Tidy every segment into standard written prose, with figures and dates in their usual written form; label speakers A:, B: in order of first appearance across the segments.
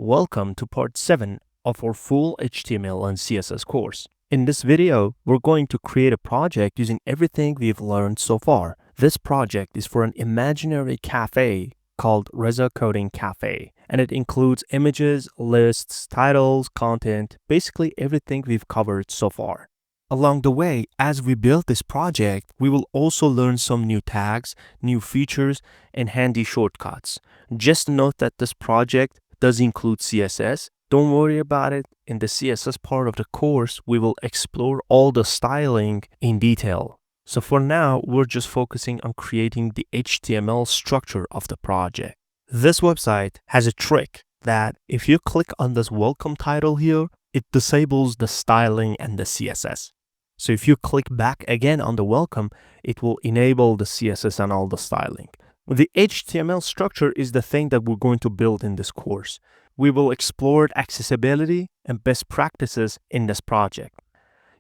A: Welcome to part 7 of our full HTML and CSS course. In this video, we're going to create a project using everything we've learned so far. This project is for an imaginary cafe called Reza Coding Cafe, and it includes images, lists, titles, content, basically everything we've covered so far. Along the way, as we build this project, we will also learn some new tags, new features, and handy shortcuts. Just note that this project does include CSS. Don't worry about it. In the CSS part of the course, we will explore all the styling in detail. So for now, we're just focusing on creating the HTML structure of the project. This website has a trick that if you click on this welcome title here, it disables the styling and the CSS. So if you click back again on the welcome, it will enable the CSS and all the styling. The HTML structure is the thing that we're going to build in this course. We will explore accessibility and best practices in this project.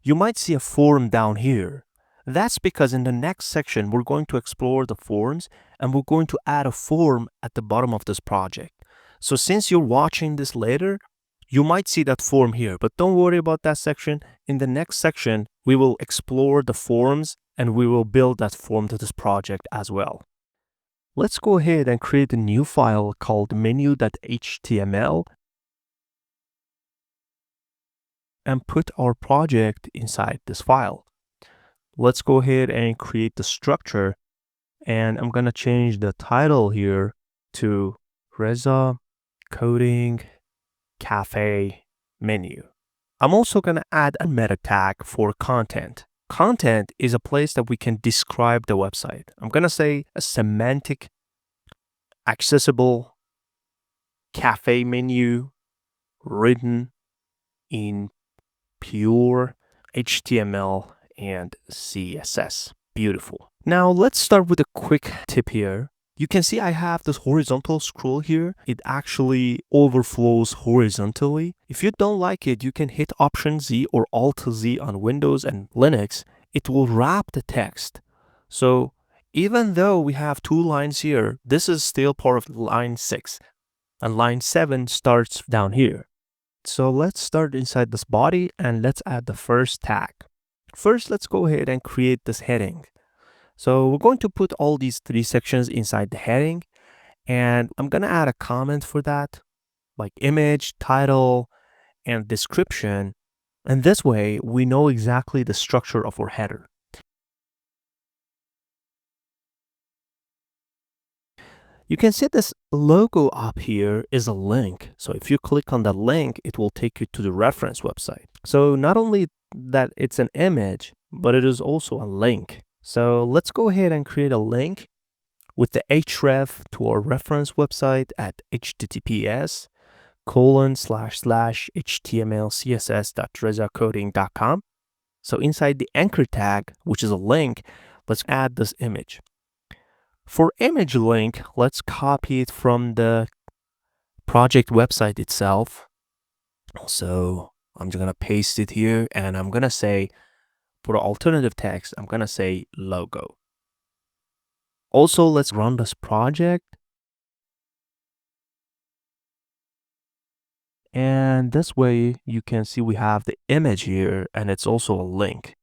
A: You might see a form down here. That's because in the next section, we're going to explore the forms and we're going to add a form at the bottom of this project. So since you're watching this later, you might see that form here, but don't worry about that section. In the next section, we will explore the forms and we will build that form to this project as well. Let's go ahead and create a new file called menu.html and put our project inside this file. Let's go ahead and create the structure, and I'm going to change the title here to Reza Coding Cafe menu. I'm also going to add a meta tag for content. Content is a place that we can describe the website. I'm going to say a semantic, accessible cafe menu written in pure HTML and CSS. Beautiful. Now let's start with a quick tip here. You can see I have this horizontal scroll here. It actually overflows horizontally. If you don't like it, you can hit Option Z or Alt Z on Windows and Linux. It will wrap the text. So even though we have two lines here, this is still part of line 6. And line 7 starts down here. So let's start inside this body and let's add the first tag. First, let's go ahead and create this heading. So we're going to put all these 3 sections inside the heading, and I'm going to add a comment for that, like image, title, and description. And this way, we know exactly the structure of our header. You can see this logo up here is a link. So if you click on that link, it will take you to the reference website. So not only that it's an image, but it is also a link. So let's go ahead and create a link with the href to our reference website at https://htmlcss.rezacoding.com. So inside the anchor tag, which is a link, let's add this image. For image link, let's copy it from the project website itself. So I'm just going to paste it here, and I'm going to say, for the alternative text, I'm going to say logo. Also, let's run this project. And this way, you can see we have the image here, and it's also a link.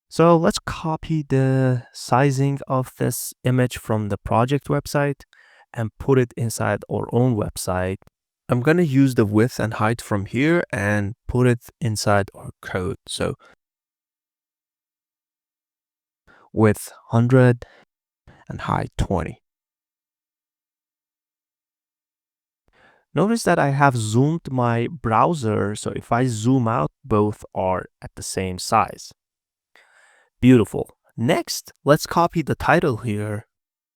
A: So let's copy the sizing of this image from the project website and put it inside our own website. I'm going to use the width and height from here and put it inside our code. So width 100 and height 20. Notice that I have zoomed my browser, so if I zoom out, both are at the same size. Beautiful. Next, let's copy the title here.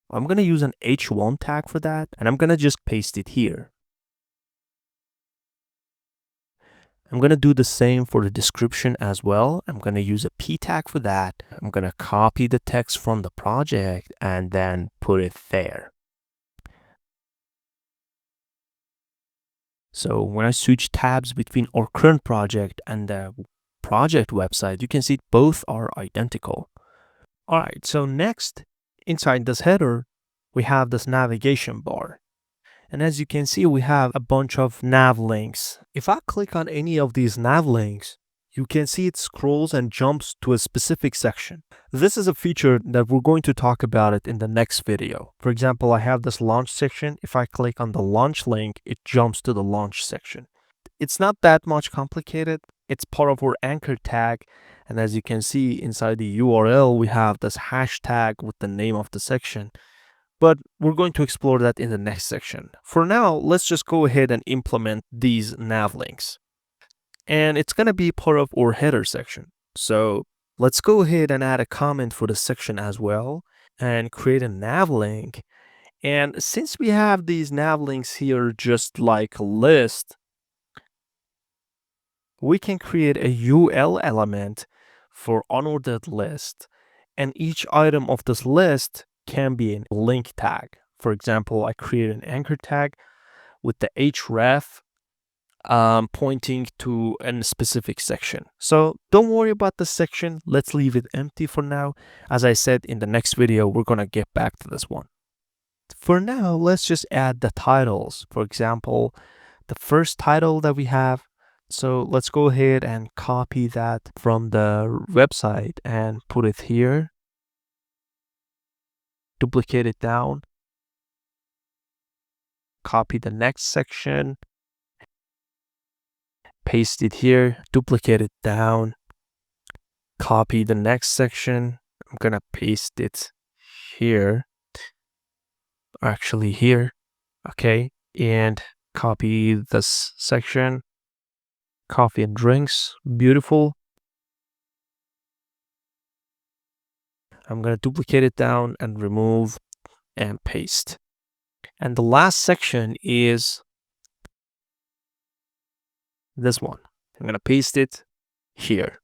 A: I'm going to use an H1 tag for that, and I'm going to just paste it here. I'm going to do the same for the description as well. I'm going to use a P tag for that. I'm going to copy the text from the project and then put it there. So when I switch tabs between our current project and the project website, you can see both are identical. All right, so next, inside this header, we have this navigation bar. And as you can see, we have a bunch of nav links. If I click on any of these nav links, you can see it scrolls and jumps to a specific section. This is a feature that we're going to talk about it in the next video. For example, I have this launch section. If I click on the launch link, it jumps to the launch section. It's not that much complicated. It's part of our anchor tag. And as you can see inside the URL, we have this hashtag with the name of the section. But we're going to explore that in the next section. For now, let's just go ahead and implement these nav links. And it's going to be part of our header section. So let's go ahead and add a comment for the section as well and create a nav link. And since we have these nav links here just like a list, we can create a UL element for unordered list. And each item of this list can be a link tag. For example, I create an anchor tag with the href pointing to a specific section. So don't worry about the section. Let's leave it empty for now. As I said, in the next video, we're going to get back to this one. For now, let's just add the titles. For example, the first title that we have. So let's go ahead and copy that from the website and put it here. Duplicate it down. Copy the next section. Paste it here. Duplicate it down. Copy the next section. I'm gonna paste it here. Actually here. Okay. And copy this section. Coffee and drinks. Beautiful. I'm going to duplicate it down and remove and paste. And the last section is this one. I'm going to paste it here.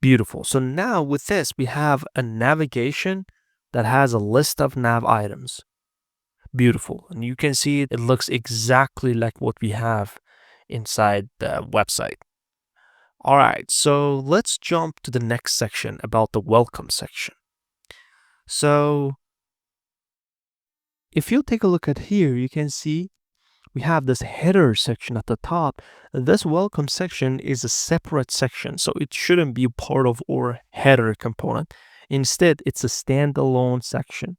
A: Beautiful. So now with this, we have a navigation that has a list of nav items. Beautiful. And you can see it looks exactly like what we have inside the website. All right, so let's jump to the next section about the welcome section. So if you take a look at here, you can see we have this header section at the top. This welcome section is a separate section, so it shouldn't be part of our header component. Instead, it's a standalone section.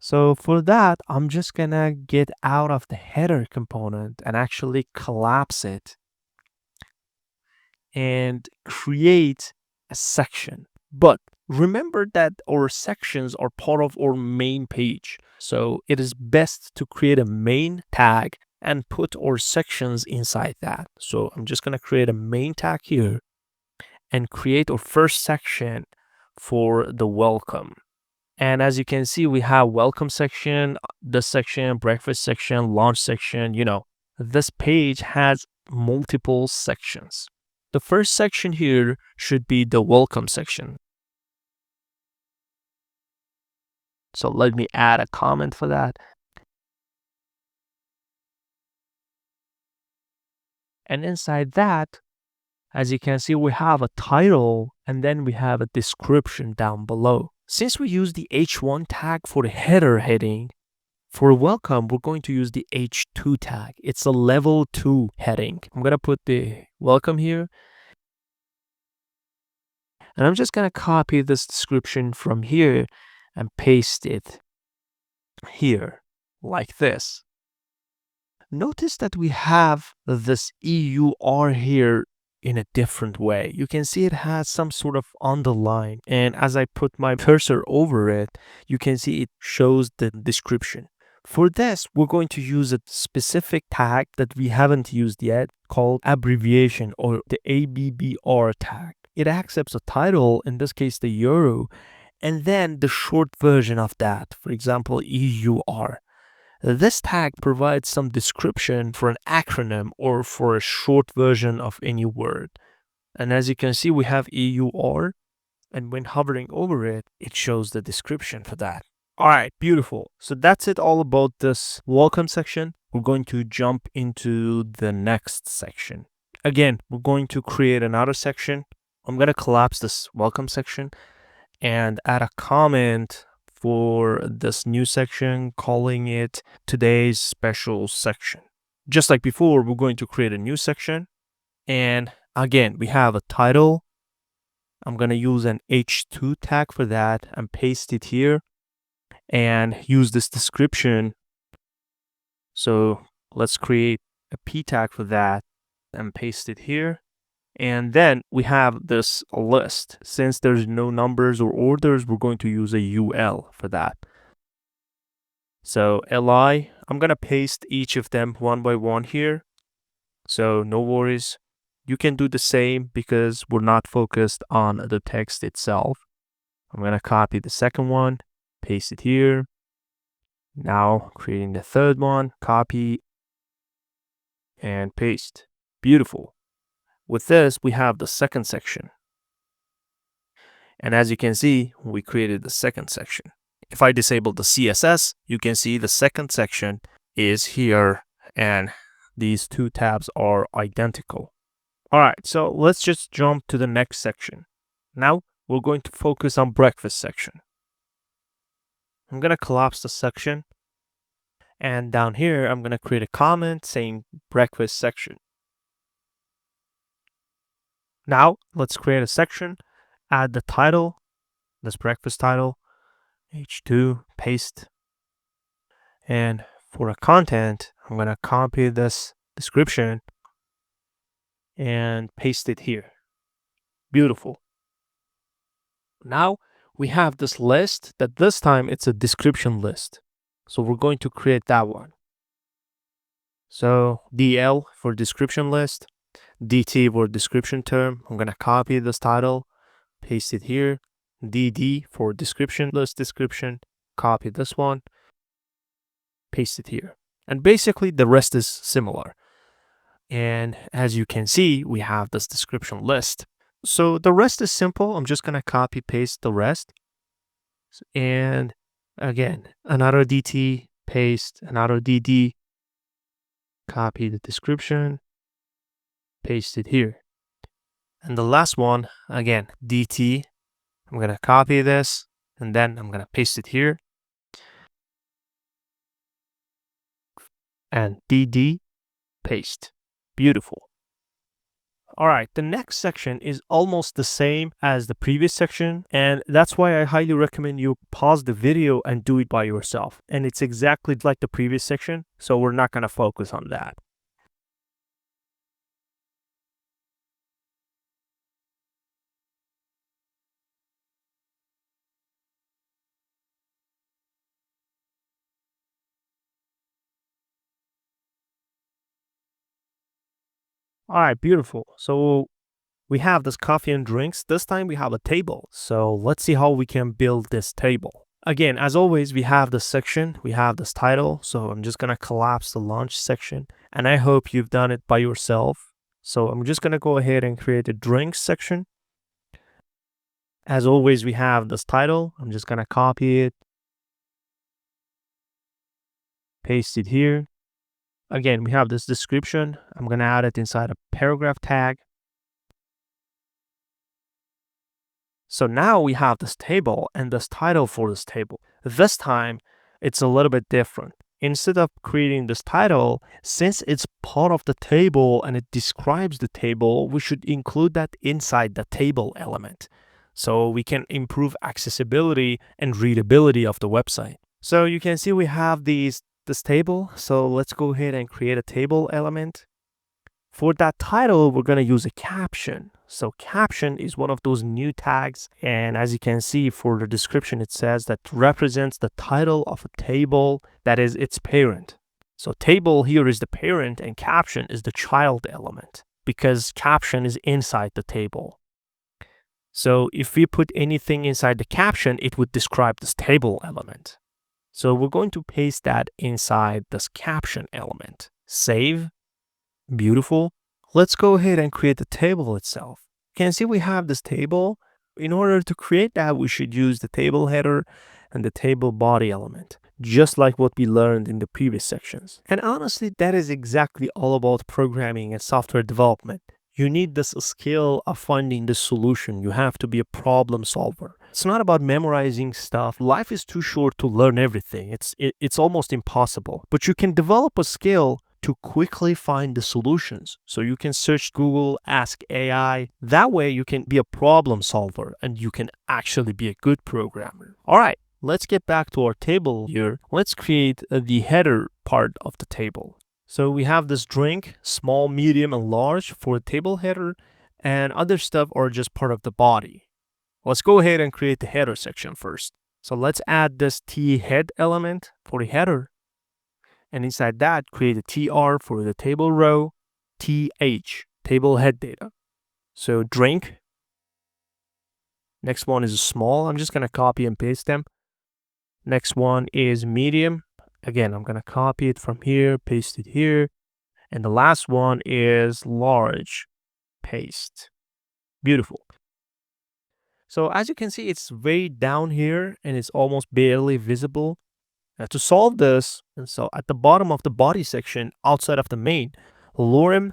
A: So for that, I'm just gonna get out of the header component and actually collapse it and create a section. But remember that our sections are part of our main page. So it is best to create a main tag and put our sections inside that. So I'm just going to create a main tag here and create our first section for the welcome. And as you can see, we have welcome section, this section, breakfast section, lunch section. You know, this page has multiple sections. The first section here should be the welcome section. So let me add a comment for that. And inside that, as you can see, we have a title and then we have a description down below. Since we use the h1 tag for the header heading, for welcome, we're going to use the h2 tag. It's a level 2 heading. I'm going to put the welcome here. And I'm just going to copy this description from here and paste it here like this. Notice that we have this EUR here in a different way. You can see it has some sort of underline. And as I put my cursor over it, you can see it shows the description. For this, we're going to use a specific tag that we haven't used yet called abbreviation, or the ABBR tag. It accepts a title, in this case the euro, and then the short version of that, for example, EUR. This tag provides some description for an acronym or for a short version of any word. And as you can see, we have EUR, and when hovering over it, it shows the description for that. All right, beautiful. So that's it all about this welcome section. We're going to jump into the next section. Again, we're going to create another section. I'm going to collapse this welcome section and add a comment for this new section, calling it today's special section. Just like before, we're going to create a new section. And again, we have a title. I'm going to use an h2 tag for that and paste it here and use this description. So let's create a p tag for that and paste it here. And then we have this list. Since there's no numbers or orders, we're going to use a UL for that. So li, I'm going to paste each of them one by one here. So no worries. You can do the same because we're not focused on the text itself. I'm going to copy the second one, paste it here. Now creating the third one, copy and paste. Beautiful. With this, we have the second section. And as you can see, we created the second section. If I disable the CSS, you can see the second section is here and these two tabs are identical. All right, so let's just jump to the next section. Now we're going to focus on breakfast section. I'm going to collapse the section. And down here, I'm going to create a comment saying breakfast section. Now let's create a section, add the title, this breakfast title, h2, paste. And for a content, I'm going to copy this description and paste it here. Beautiful. Now we have this list that this time it's a description list. So we're going to create that one. So DL for description list, DT for description term. I'm going to copy this title, paste it here. DD for description list description, copy this one, paste it here. And basically the rest is similar. And as you can see, we have this description list. So the rest is simple. I'm just going to copy paste the rest. And again, another DT, paste, another DD, copy the description, paste it here. And the last one, again, DT, I'm going to copy this and then I'm going to paste it here. And DD, paste. Beautiful. All right, the next section is almost the same as the previous section, and that's why I highly recommend you pause the video and do it by yourself. And it's exactly like the previous section, so we're not going to focus on that. All right, beautiful. So we have this coffee and drinks. This time we have a table. So let's see how we can build this table. Again, as always, we have this section, we have this title. So I'm just going to collapse the launch section. And I hope you've done it by yourself. So I'm just going to go ahead and create a drinks section. As always, we have this title. I'm just going to copy it, paste it here. Again, we have this description. I'm going to add it inside a paragraph tag. So now we have this table and this title for this table. This time, it's a little bit different. Instead of creating this title, since it's part of the table and it describes the table, we should include that inside the table element. So we can improve accessibility and readability of the website. So you can see we have this table. So let's go ahead and create a table element. For that title, we're going to use a caption. So caption is one of those new tags. And as you can see for the description, it says that represents the title of a table that is its parent. So table here is the parent and caption is the child element because caption is inside the table. So if we put anything inside the caption, it would describe this table element. So we're going to paste that inside this caption element. Save. Beautiful. Let's go ahead and create the table itself. You can see we have this table. In order to create that, we should use the table header and the table body element, just like what we learned in the previous sections. And honestly, that is exactly all about programming and software development. You need this skill of finding the solution. You have to be a problem solver. It's not about memorizing stuff. Life is too short to learn everything. It's almost impossible. But you can develop a skill to quickly find the solutions. So you can search Google, ask AI. That way you can be a problem solver and you can actually be a good programmer. All right, let's get back to our table here. Let's create the header part of the table. So we have this drink, small, medium, and large for a table header, and other stuff are just part of the body. Let's go ahead and create the header section first. So let's add this T head element for the header. And inside that, create a TR for the table row, TH, table head data. So drink. Next one is small. I'm just going to copy and paste them. Next one is medium. Again, I'm going to copy it from here, paste it here. And the last one is large. Paste. Beautiful. So as you can see, it's way down here and it's almost barely visible. Now to solve this, and so at the bottom of the body section, outside of the main, lorem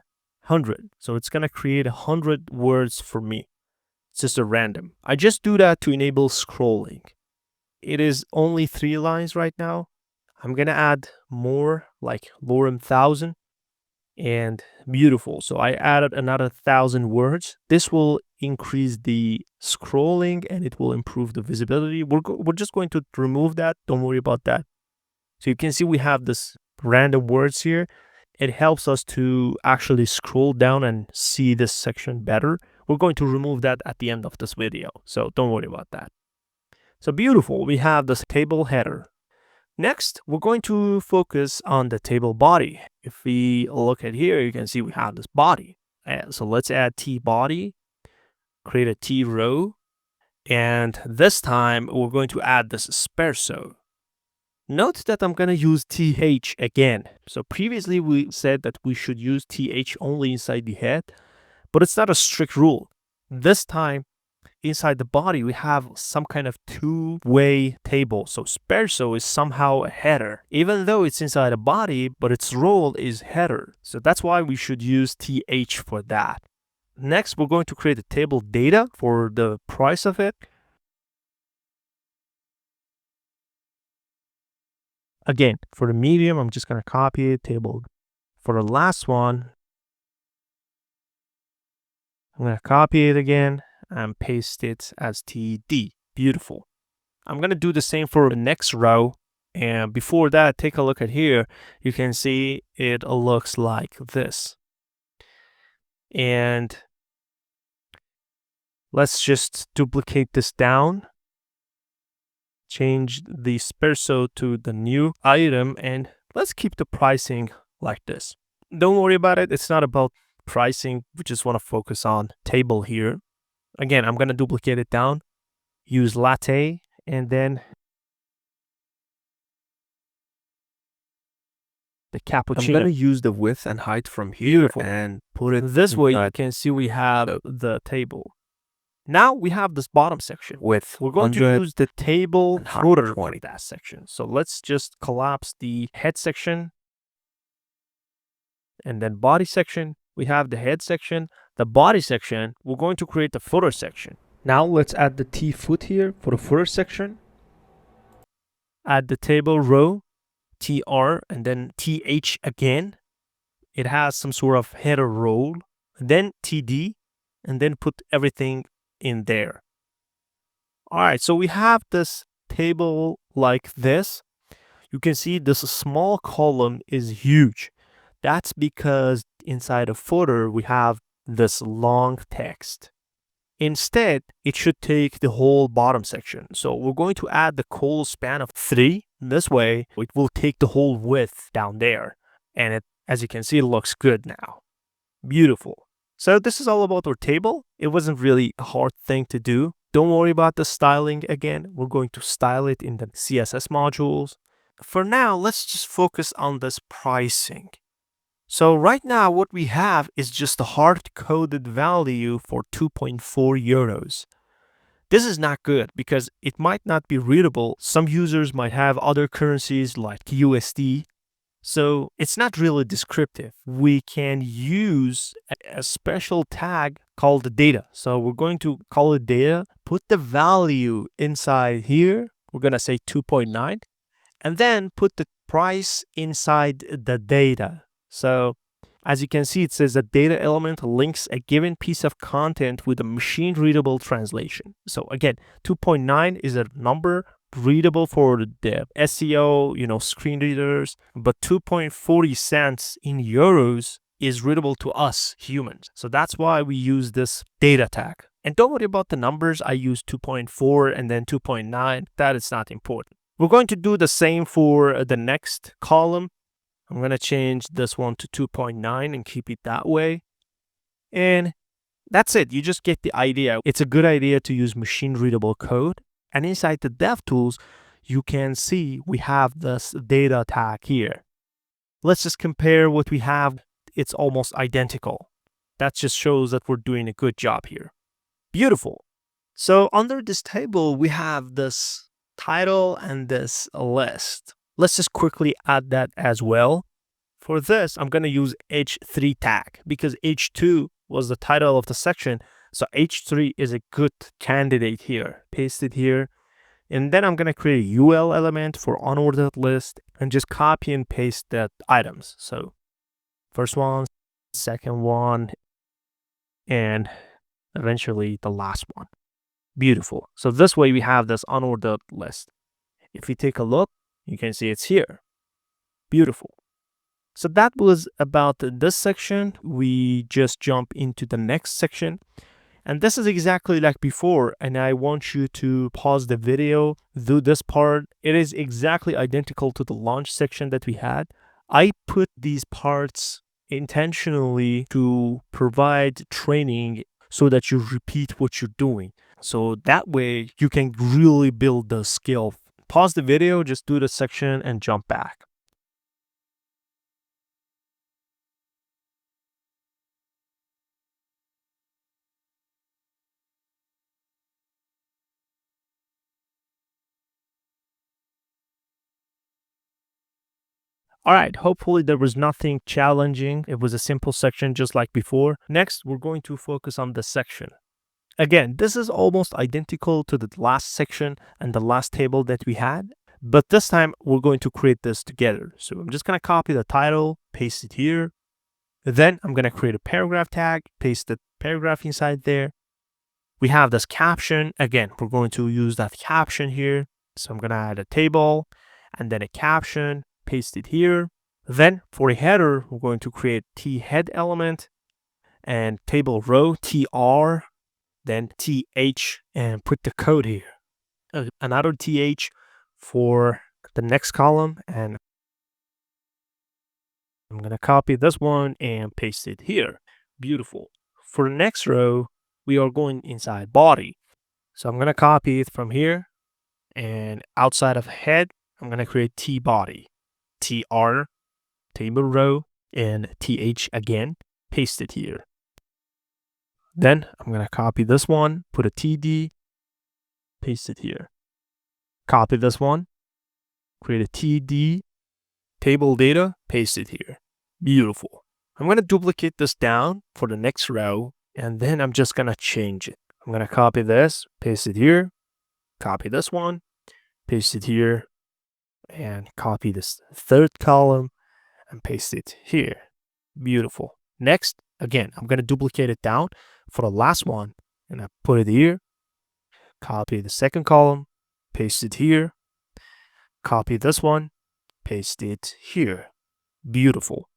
A: 100. So it's going to create 100 words for me. It's just a random. I just do that to enable scrolling. It is only 3 lines right now. I'm going to add more, like lorem 1000. And beautiful. So I added another 1000 words. This will increase the scrolling and it will improve the visibility. We're just going to remove that. Don't worry about that. So you can see we have this random words here. It helps us to actually scroll down and see this section better. We're going to remove that at the end of this video. So don't worry about that. So beautiful. We have this table header. Next, we're going to focus on the table body. If we look at here, you can see we have this body. So let's add T body, create a T row, and this time we're going to add this sperso. Note that I'm going to use TH again. So previously we said that we should use TH only inside the head, but it's not a strict rule. This time, inside the body, we have some kind of two-way table. So sperso is somehow a header, even though it's inside a body, but its role is header. So that's why we should use TH for that. Next, we're going to create a table data for the price of it. Again, for the medium, I'm just going to copy it, table. For the last one, I'm going to copy it again and paste it as TD. Beautiful. I'm going to do the same for the next row. And before that, take a look at here. You can see it looks like this. And let's just duplicate this down. Change the sperso to the new item. And let's keep the pricing like this. Don't worry about it. It's not about pricing. We just want to focus on table here. Again, I'm going to duplicate it down, use latte, and then the cappuccino. I'm going to use the width and height from here and put it this way. You can see we have the table. Now we have this bottom section with, we're going to use the table footer for that section. So let's just collapse the head section and then body section. We have the head section, the body section. We're going to create the footer section. Now let's add the T foot here for the footer section. Add the table row, TR, and then TH again. It has some sort of header role. Then TD, and then put everything in there. All right, so we have this table like this. You can see this small column is huge. That's because inside a footer, we have this long text. Instead, it should take the whole bottom section. So we're going to add the col span of 3. This way, it will take the whole width down there. And it, as you can see, it looks good now. Beautiful. So this is all about our table. It wasn't really a hard thing to do. Don't worry about the styling again. We're going to style it in the CSS modules. For now, let's just focus on this pricing. So right now, what we have is just a hard-coded value for 2.4 euros. This is not good because it might not be readable. Some users might have other currencies like USD. So it's not really descriptive. We can use a special tag called the data. So we're going to call it data, put the value inside here. We're going to say 2.9, and then put the price inside the data. So as you can see, it says the data element links a given piece of content with a machine readable translation. So again, 2.9 is a number readable for the SEO, screen readers, but 2.40 cents in euros is readable to us humans. So that's why we use this data tag. And don't worry about the numbers. I use 2.4 and then 2.9. That is not important. We're going to do the same for the next column. I'm going to change this one to 2.9 and keep it that way. And that's it. You just get the idea. It's a good idea to use machine readable code. And inside the DevTools, you can see we have this data tag here. Let's just compare what we have. It's almost identical. That just shows that we're doing a good job here. Beautiful. So under this table, we have this title and this list. Let's just quickly add that as well. For this, I'm going to use H3 tag because H2 was the title of the section. So H3 is a good candidate here. Paste it here. And then I'm going to create a UL element for unordered list and just copy and paste the items. So first one, second one, and eventually the last one. Beautiful. So this way we have this unordered list. If we take a look, you can see it's here. Beautiful. So that was about this section. We just jump into the next section. And this is exactly like before. And I want you to pause the video, do this part. It is exactly identical to the launch section that we had. I put these parts intentionally to provide training so that you repeat what you're doing. So that way you can really build the skill. Pause the video, just do the section and jump back. All right, hopefully there was nothing challenging. It was a simple section just like before. Next, we're going to focus on the section. Again, this is almost identical to the last section and the last table that we had, but this time we're going to create this together. So I'm just going to copy the title, paste it here. Then I'm going to create a paragraph tag, paste the paragraph inside there. We have this caption. Again, we're going to use that caption here. So I'm going to add a table and then a caption, paste it here. Then for a header, we're going to create T head element and table row TR, then TH, and put the code here. Another TH for the next column, and I'm going to copy this one and paste it here. Beautiful. For the next row, we are going inside body. So I'm going to copy it from here, and outside of head, I'm going to create T body, TR, table row, and TH again, paste it here. Then I'm going to copy this one, put a TD, paste it here. Copy this one, create a TD, table data, paste it here. Beautiful. I'm going to duplicate this down for the next row, and then I'm just going to change it. I'm going to copy this, paste it here, copy this one, paste it here, and copy this third column and paste it here. Beautiful. Next, again, I'm going to duplicate it down for the last one, and I put it here, copy the second column, paste it here, copy this one, paste it here. Beautiful.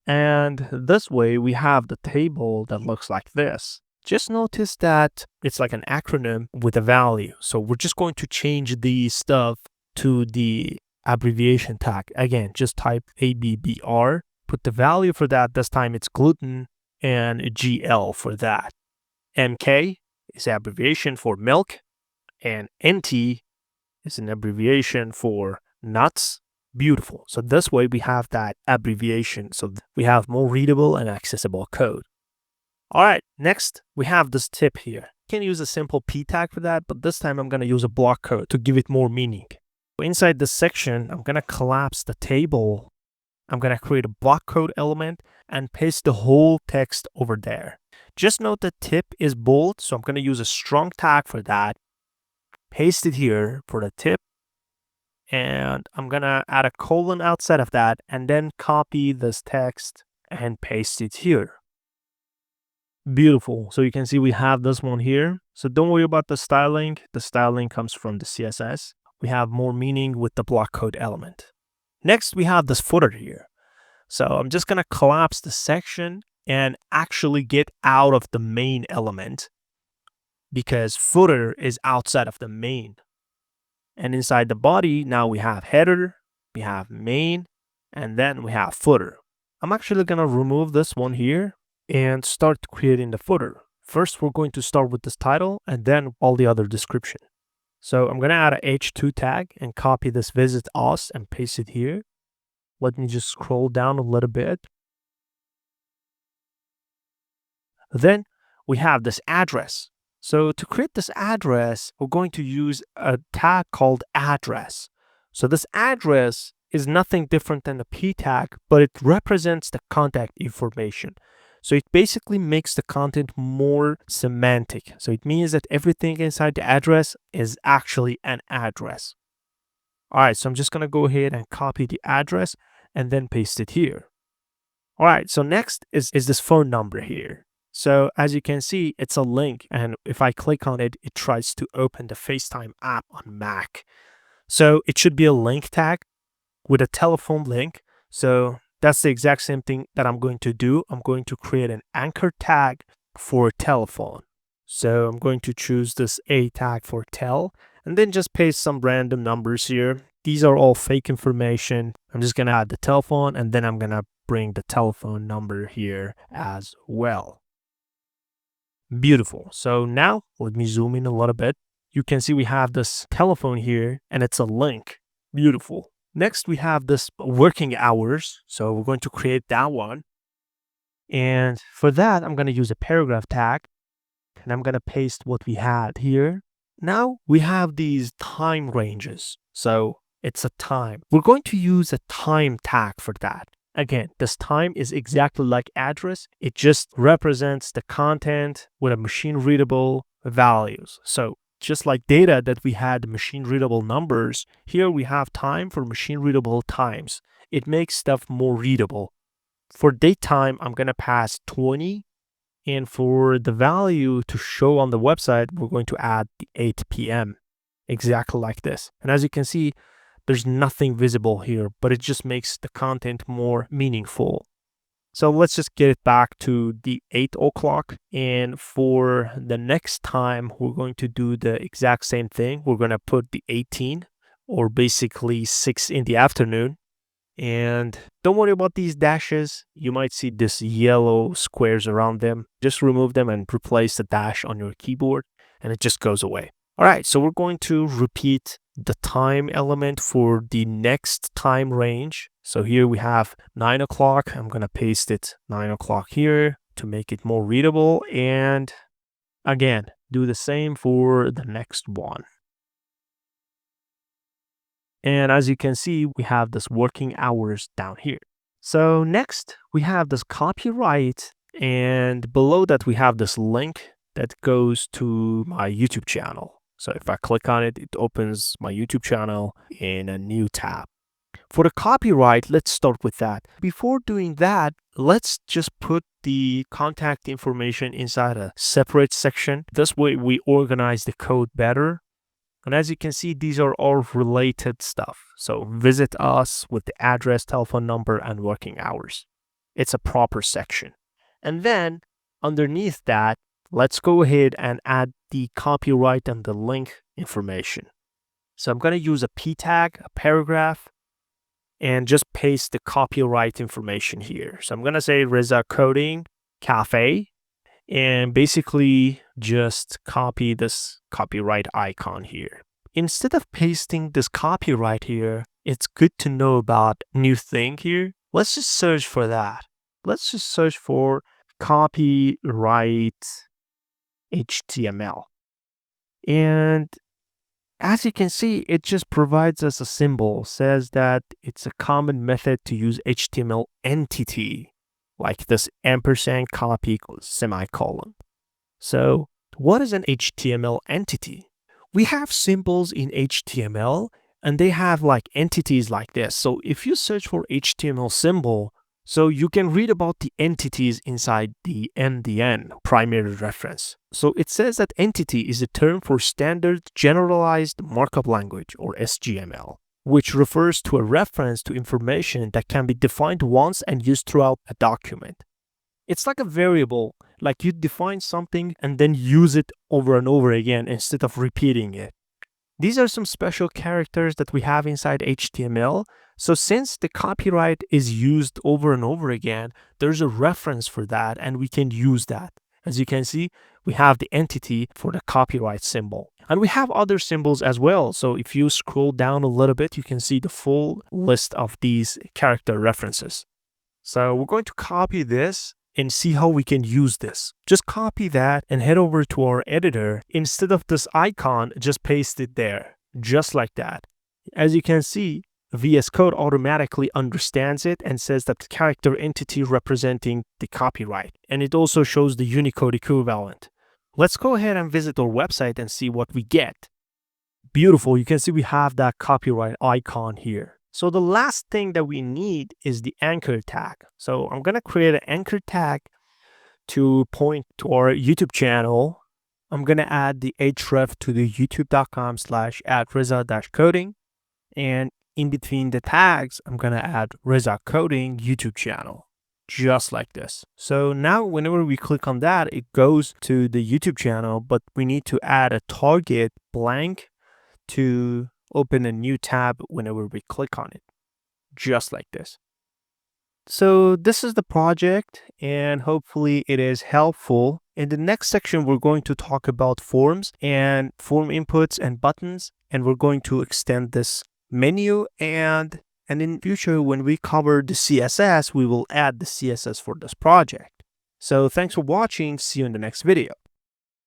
A: And this way we have the table that looks like this. Just notice that it's like an acronym with a value. So we're just going to change the stuff to the abbreviation tag. Again, just type ABBR, put the value for that. This time it's gluten, and GL for that. MK is abbreviation for milk, and NT is an abbreviation for nuts. Beautiful. So this way we have that abbreviation. So we have more readable and accessible code. All right, next we have this tip here. You can use a simple P tag for that, but this time I'm going to use a block code to give it more meaning. Inside this section, I'm going to collapse the table. I'm going to create a block code element and paste the whole text over there. Just note the tip is bold, so I'm going to use a strong tag for that. Paste it here for the tip. And I'm going to add a colon outside of that and then copy this text and paste it here. Beautiful. So you can see we have this one here. So don't worry about the styling. The styling comes from the CSS. We have more meaning with the block code element. Next, we have this footer here. So I'm just going to collapse the section and actually get out of the main element because footer is outside of the main. And inside the body, now we have header, we have main, and then we have footer. I'm actually going to remove this one here and start creating the footer. First, we're going to start with this title and then all the other description. So I'm going to add a h2 tag and copy this visit us and paste it here. Let me just scroll down a little bit. Then we have this address. So to create this address, we're going to use a tag called address. So this address is nothing different than a p tag, but it represents the contact information. So it basically makes the content more semantic. So it means that everything inside the address is actually an address. All right, so I'm just going to go ahead and copy the address and then paste it here. All right, so next is this phone number here. So as you can see, it's a link. And if I click on it, it tries to open the FaceTime app on Mac. So it should be a link tag with a telephone link. So that's the exact same thing that I'm going to do. I'm going to create an anchor tag for telephone. So I'm going to choose this A tag for tel and then just paste some random numbers here. These are all fake information. I'm just going to add the telephone and then I'm going to bring the telephone number here as well. Beautiful. So now let me zoom in a little bit. You can see we have this telephone here and it's a link. Beautiful. Next, we have this working hours. So we're going to create that one. And for that, I'm going to use a paragraph tag and I'm going to paste what we had here. Now we have these time ranges. So it's a time. We're going to use a time tag for that. Again, this time is exactly like address. It just represents the content with a machine readable values. So just like data that we had machine readable numbers, here we have time for machine readable times. It makes stuff more readable. For date time, I'm going to pass 20. And for the value to show on the website, we're going to add the 8 p.m. exactly like this. And as you can see, there's nothing visible here, but it just makes the content more meaningful. So let's just get it back to the 8 o'clock. And for the next time, we're going to do the exact same thing. We're going to put the 18 or basically 6 in the afternoon. And don't worry about these dashes. You might see this yellow squares around them. Just remove them and replace the dash on your keyboard and it just goes away. All right, so we're going to repeat the time element for the next time range. So here we have 9 o'clock. I'm going to paste it 9 o'clock here to make it more readable. And again, do the same for the next one. And as you can see, we have this working hours down here. So next we have this copyright, and below that we have this link that goes to my YouTube channel. So if I click on it, it opens my YouTube channel in a new tab. For the copyright, let's start with that. Before doing that, let's just put the contact information inside a separate section. This way we organize the code better. And as you can see, these are all related stuff. So visit us with the address, telephone number, and working hours. It's a proper section. And then underneath that, let's go ahead and add the copyright and the link information. So I'm going to use a p tag, a paragraph, and just paste the copyright information here. So I'm going to say Reza Coding Cafe, and basically just copy this copyright icon here. Instead of pasting this copyright here, it's good to know about new thing here. Let's just search for that. Let's just search for copyright HTML. And As you can see, it just provides us a symbol, says that it's a common method to use HTML entity, like this ampersand copy semicolon. So what is an HTML entity? We have symbols in HTML and they have like entities like this. So if you search for HTML symbol, so you can read about the entities inside the MDN, primary reference. So it says that entity is a term for standard generalized markup language, or SGML, which refers to a reference to information that can be defined once and used throughout a document. It's like a variable, like you define something and then use it over and over again instead of repeating it. These are some special characters that we have inside HTML. So since the copyright is used over and over again, there's a reference for that and we can use that. As you can see, we have the entity for the copyright symbol. And we have other symbols as well. So if you scroll down a little bit, you can see the full list of these character references. So we're going to copy this and see how we can use this. Just copy that and head over to our editor. Instead of this icon, just paste it there, just like that. As you can see, VS Code automatically understands it and says that the character entity representing the copyright. And it also shows the Unicode equivalent. Let's go ahead and visit our website and see what we get. Beautiful, you can see we have that copyright icon here. So the last thing that we need is the anchor tag. So I'm going to create an anchor tag to point to our YouTube channel. I'm going to add the href to the youtube.com/@reza-coding. And in between the tags, I'm going to add Reza Coding YouTube channel, just like this. So now whenever we click on that, it goes to the YouTube channel, but we need to add a target blank to open a new tab whenever we click on it, just like this. So this is the project and hopefully it is helpful. In the next section, we're going to talk about forms and form inputs and buttons, and we're going to extend this menu, and in future, when we cover the CSS, we will add the CSS for this project. So thanks for watching. See you in the next video.